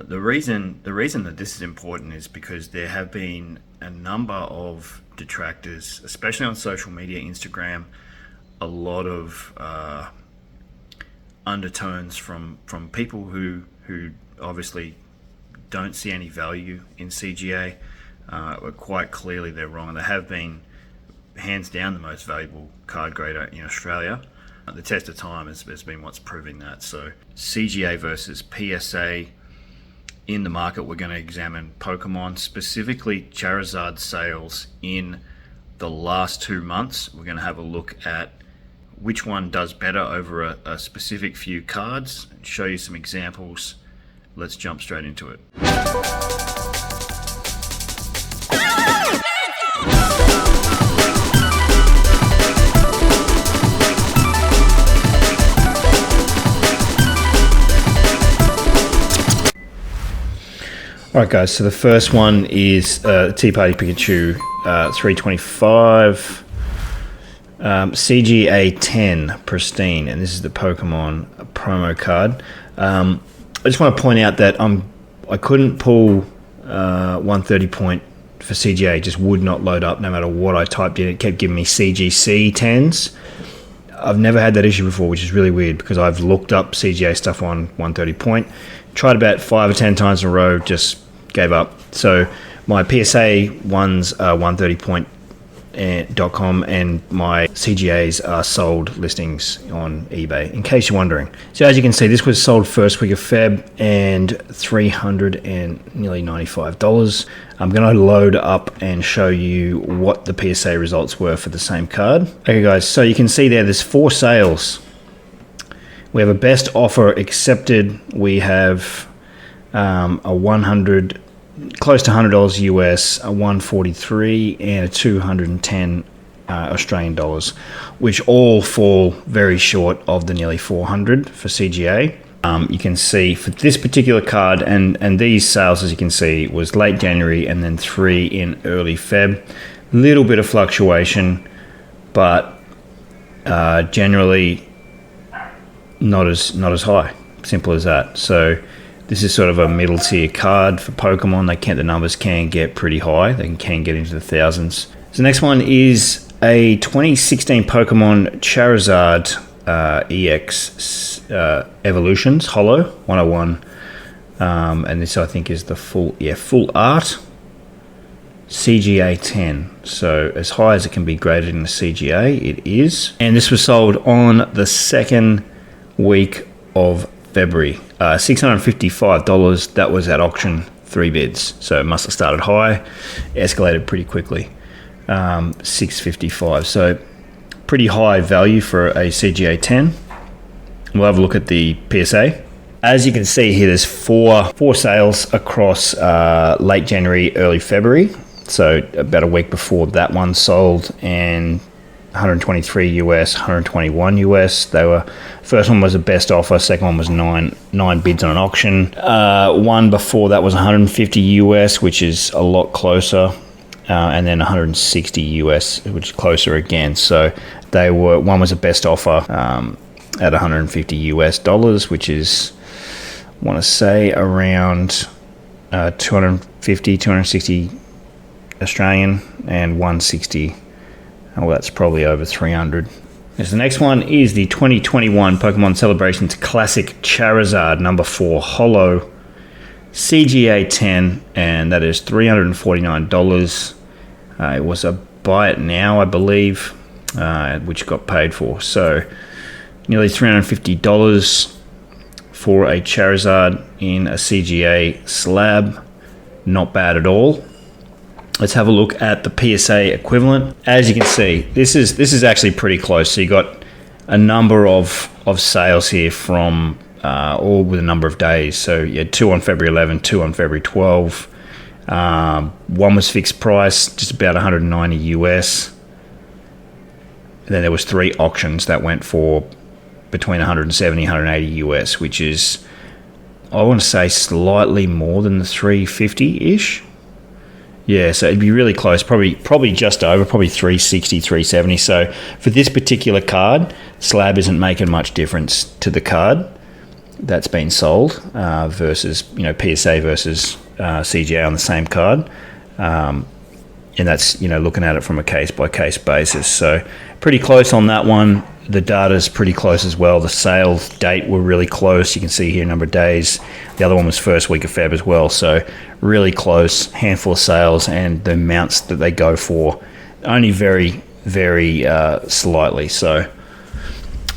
The reason that this is important is because there have been a number of detractors, especially on social media, Instagram, a lot of undertones from people who obviously don't see any value in CGA. Quite clearly they're wrong. They have been hands down the most valuable card grader in Australia. The test of time has been what's proving that. So CGA versus PSA. In the market, we're going to examine Pokemon, specifically Charizard sales in the last 2 months. We're going to have a look at which one does better over a specific few cards, and show you some examples. Let's jump straight into it. Alright guys, so the first one is Tea Party Pikachu 325 CGA 10 Pristine, and this is the Pokemon promo card. I just want to point out that I couldn't pull 130 point for CGA. It just would not load up no matter what I typed in. It kept giving me CGC 10s. I've never had that issue before, which is really weird because I've looked up CGA stuff on 130 point, tried about 5 or 10 times in a row, just gave up. So my PSA ones are 130point.com and my CGAs are sold listings on eBay, in case you're wondering. So as you can see, this was sold first week of Feb and $300 and nearly $95. I'm going to load up and show you what the PSA results were for the same card. Okay guys, so you can see there's 4 sales. We have a best offer accepted. We have a 100, close to $100 US, a 143, and a 210 Australian dollars, which all fall very short of the nearly 400 for CGA. You can see for this particular card, and these sales, as you can see, was late January and then 3 in early Feb. Little bit of fluctuation, but generally not as high. Simple as that. So this is sort of a middle tier card for Pokemon. The numbers can get pretty high. They can get into the thousands. So the next one is a 2016 Pokemon Charizard EX Evolutions Holo 101, and this I think is the full art CGA 10. So as high as it can be graded in the CGA, it is. And this was sold on the second week of February. $655. That was at auction, 3 bids. So it must have started high, escalated pretty quickly. $655. So pretty high value for a CGA 10. We'll have a look at the PSA. As you can see here, there's four sales across late January, early February. So about a week before that one sold, and 123 US, 121 US. First one was a best offer, second one was nine bids on an auction. One before that was 150 US, which is a lot closer, and then 160 US, which is closer again. So one was a best offer at 150 US dollars, which is, I want to say, around 250, 260 Australian, and 160. Oh, that's probably over 300. So the next one is the 2021 Pokemon Celebrations Classic Charizard number 4 Holo CGA 10, and that is $349. It was a buy it now, I believe, which got paid for. So nearly $350 for a Charizard in a CGA slab. Not bad at all. Let's have a look at the PSA equivalent. As you can see, this is actually pretty close. So you got a number of sales here from all with a number of days. So you had 2 on February 11, 2 on February 12. One was fixed price, just about 190 US. And then there was 3 auctions that went for between 170 and 180 US, which is, I want to say, slightly more than the 350-ish. Yeah, so it'd be really close, probably just over, probably 360, 370. So for this particular card, slab isn't making much difference to the card. that's been sold versus, PSA versus CGA on the same card. And that's, looking at it from a case-by-case basis. So pretty close on that one. The data's pretty close as well. The sales date were really close. You can see here a number of days. The other one was first week of Feb as well. So really close, handful of sales, and the amounts that they go for only very, very slightly. So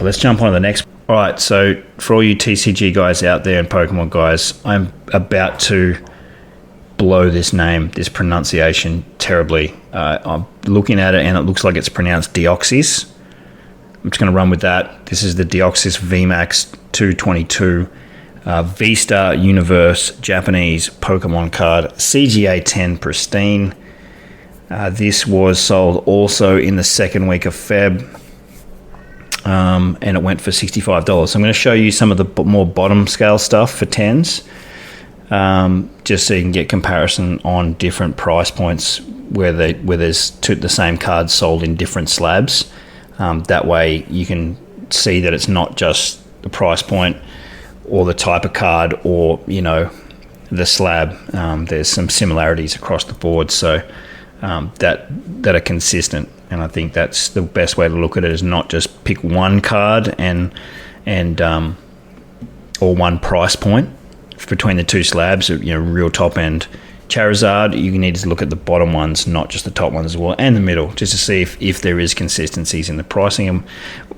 let's jump on to the next. All right, so for all you TCG guys out there and Pokemon guys, I'm about to blow this pronunciation terribly. I'm looking at it and it looks like it's pronounced Deoxys. I'm just going to run with that. This is the Deoxys VMAX 222 V-Star Universe Japanese Pokemon card, CGA 10 pristine. This was sold also in the second week of Feb, and it went for $65. So I'm going to show you some of the more bottom scale stuff for 10s, just so you can get comparison on different price points where there's the same cards sold in different slabs. That way you can see that it's not just the price point or the type of card or, the slab. There's some similarities across the board, so that are consistent. And I think that's the best way to look at it, is not just pick one card and or one price point between the two slabs, real top end Charizard. You need to look at the bottom ones, not just the top ones as well, and the middle, just to see if there is consistencies in the pricing. And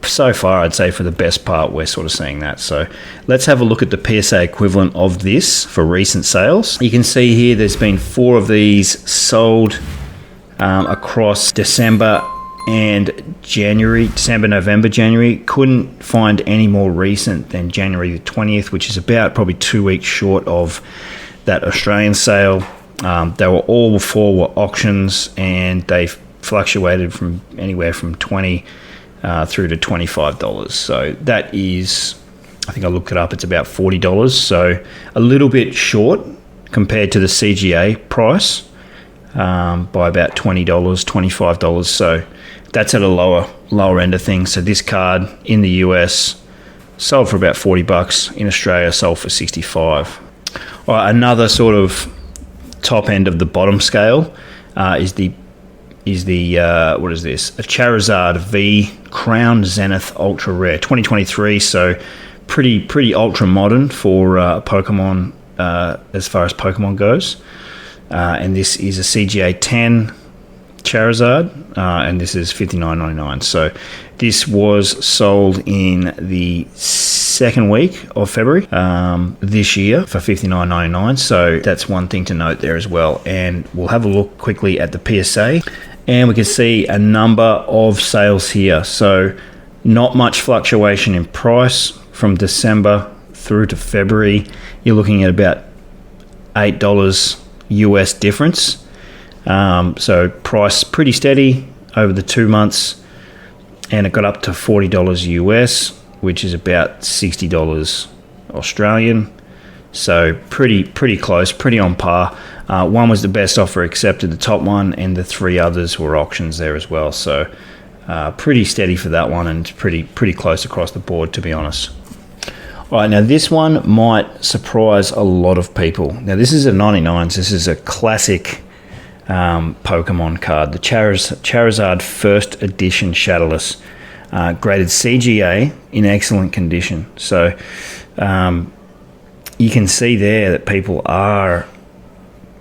so far, I'd say for the best part, we're sort of seeing that. So let's have a look at the PSA equivalent of this for recent sales. You can see here there's been 4 of these sold across December and January. December, November, January. Couldn't find any more recent than January the 20th, which is about probably 2 weeks short of that Australian sale. They were all 4 were auctions, and they fluctuated from anywhere from $20 through to $25. So that is, I think I looked it up, it's about $40. So a little bit short compared to the CGA price, by about $20, $25. So that's at a lower end of things. So this card in the US sold for about $40. In Australia, sold for $65. All right, another sort of top end of the bottom scale is the what is this? A Charizard V Crown Zenith Ultra Rare 2023. So pretty ultra modern for Pokemon as far as Pokemon goes. And this is a CGA 10 Charizard, and this is $59.99. So this was sold in the second week of February this year for $59.99. So that's one thing to note there as well. And we'll have a look quickly at the PSA, and we can see a number of sales here. So not much fluctuation in price from December through to February. You're looking at about $8 US difference. So price pretty steady over the 2 months, and it got up to $40 US, which is about $60 Australian. So pretty close, pretty on par. One was the best offer accepted, the top one, and the 3 others were auctions there as well. So pretty steady for that one, and pretty close across the board, to be honest. All right, now this one might surprise a lot of people. Now this is a 99s. This is a classic Pokemon card, the Charizard First Edition Shadowless, graded CGA in excellent condition. So you can see there that people are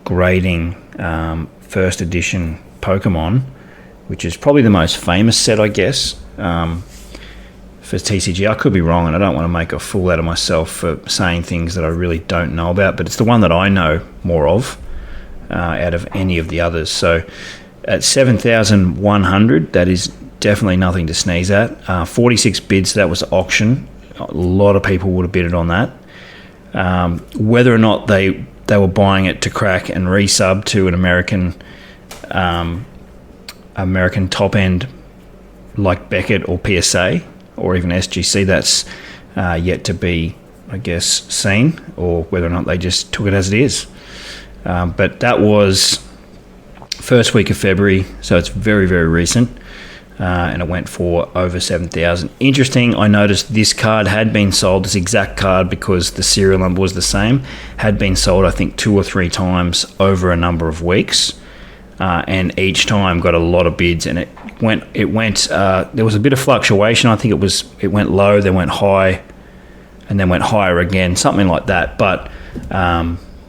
grading First Edition Pokemon, which is probably the most famous set, I guess, for TCG. I could be wrong, and I don't want to make a fool out of myself for saying things that I really don't know about, but it's the one that I know more of out of any of the others. So at 7,100, that is definitely nothing to sneeze at. 46 bids, that was auction. A lot of people would have bidded on that. Whether or not they were buying it to crack and resub to an American top end like Beckett or PSA or even SGC, that's yet to be, I guess, seen, or whether or not they just took it as it is. But that was first week of February, so it's very, very recent. and it went for over 7,000. Interesting, I noticed this card had been sold, this exact card, because the serial number was the same, had been sold I think 2 or 3 times over a number of weeks, and each time got a lot of bids, and it went there was a bit of fluctuation. I think it went low, then went high, and then went higher again, something like that. But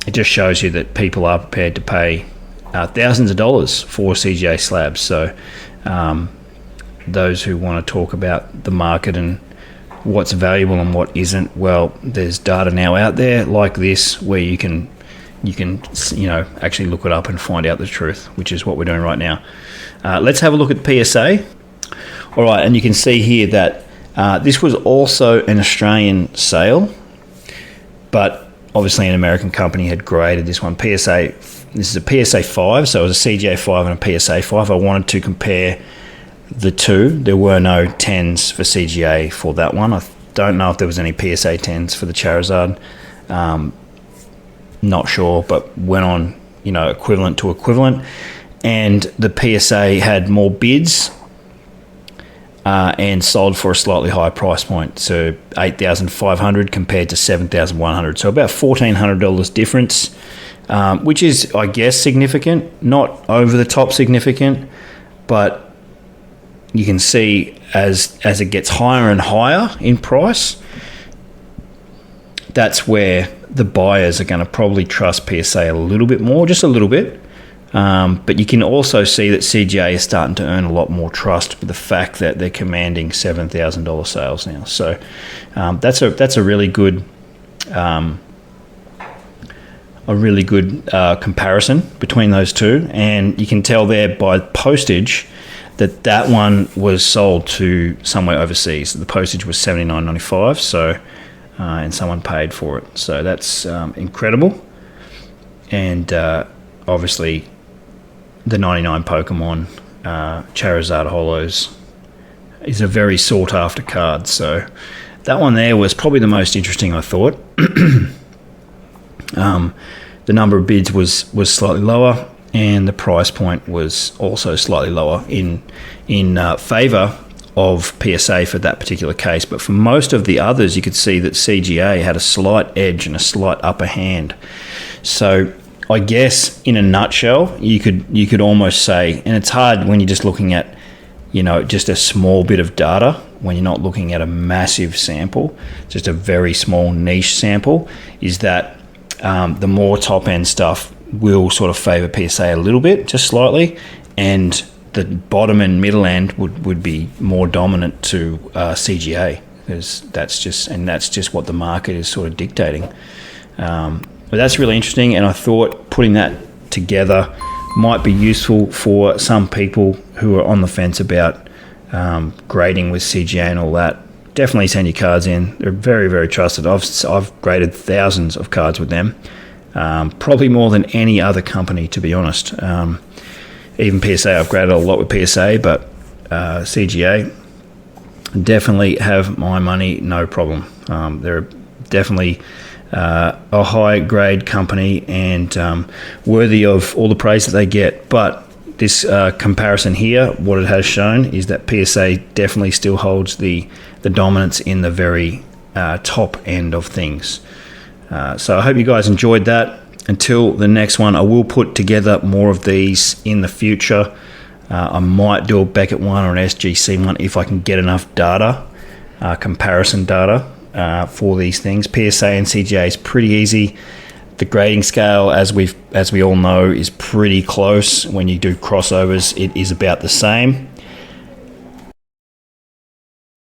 it just shows you that people are prepared to pay thousands of dollars for CGA slabs. So those who want to talk about the market and what's valuable and what isn't, well, there's data now out there like this where you can actually look it up and find out the truth, which is what we're doing right now. Let's have a look at PSA. All right, and you can see here that this was also an Australian sale, but obviously an American company had graded this one. PSA, this is a PSA 5, so it was a CGA 5 and a PSA 5. I wanted to compare the two. There were no 10s for CGA for that one. I don't know if there was any PSA 10s for the Charizard. Not sure, but went on, equivalent to equivalent. And the PSA had more bids and sold for a slightly higher price point, so $8,500 compared to $7,100. So about $1,400 difference, which is, I guess, significant. Not over the top significant, but you can see as it gets higher and higher in price, that's where the buyers are going to probably trust PSA a little bit more, just a little bit. But you can also see that CGA is starting to earn a lot more trust with the fact that they're commanding $7,000 sales now. So that's a really good comparison between those two, and you can tell there by postage that one was sold to somewhere overseas. The postage was $79.95, so and someone paid for it. So that's incredible. And obviously the 99 Pokemon Charizard Holos is a very sought after card. So that one there was probably the most interesting, I thought. The number of bids was slightly lower, and the price point was also slightly lower in favour of PSA for that particular case. But for most of the others, you could see that CGA had a slight edge and a slight upper hand. So I guess in a nutshell, you could almost say, and it's hard when you're just looking at, just a small bit of data, when you're not looking at a massive sample, just a very small niche sample, is that the more top end stuff will sort of favour PSA a little bit, just slightly, and the bottom and middle end would be more dominant to CGA, because that's just what the market is sort of dictating. But that's really interesting, and I thought putting that together might be useful for some people who are on the fence about grading with CGA and all that. Definitely send your cards in. They're very, very trusted. I've graded thousands of cards with them, probably more than any other company, to be honest. Even PSA, I've graded a lot with PSA, but CGA, definitely have my money, no problem. They're definitely a high grade company and worthy of all the praise that they get. But this comparison here, what it has shown is that PSA definitely still holds the dominance in the very top end of things. So I hope you guys enjoyed that. Until the next one, I will put together more of these in the future. I might do a Beckett one or an SGC one if I can get enough data, comparison data for these things. PSA and CGA is pretty easy. The grading scale, as we all know, is pretty close. When you do crossovers, it is about the same.